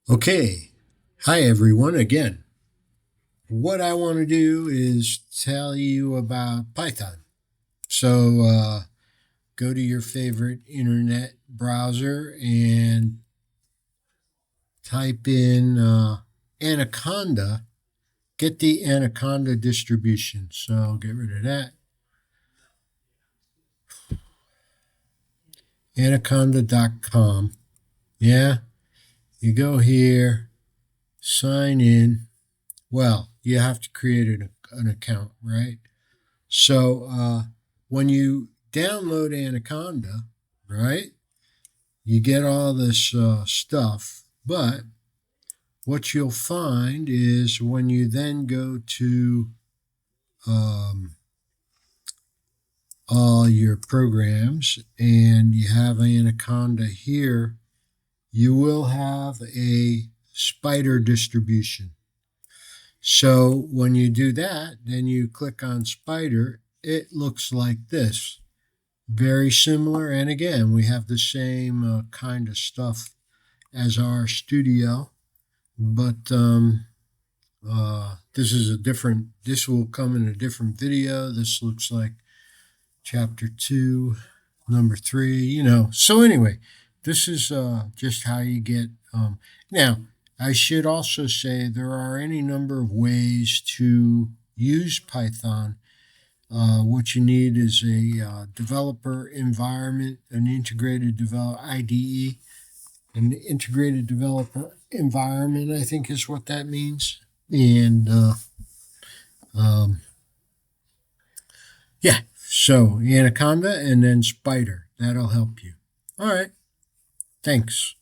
Okay. Hi, everyone, again. What I want to do is tell you about Python. So go to your favorite internet browser and type in Anaconda. Get the Anaconda distribution. So get rid of that. Anaconda.com. Yeah. You go here, sign in. Well, you have to create an account, right? So when you download Anaconda, right, you get all this stuff. But what you'll find is when you then go to all your programs and you have Anaconda here, you will have a spider distribution. So when you do that, then you click on spider, it looks like this. Very similar, and again, we have the same kind of stuff as our studio, but this will come in a different video. This looks like chapter 2, number 3, So anyway, this is just how you get. Now, I should also say there are any number of ways to use Python. What you need is a developer environment, an integrated develop IDE, an integrated developer environment, I think is what that means. And um, yeah, so Anaconda and then Spider. That'll help you. All right. Thanks.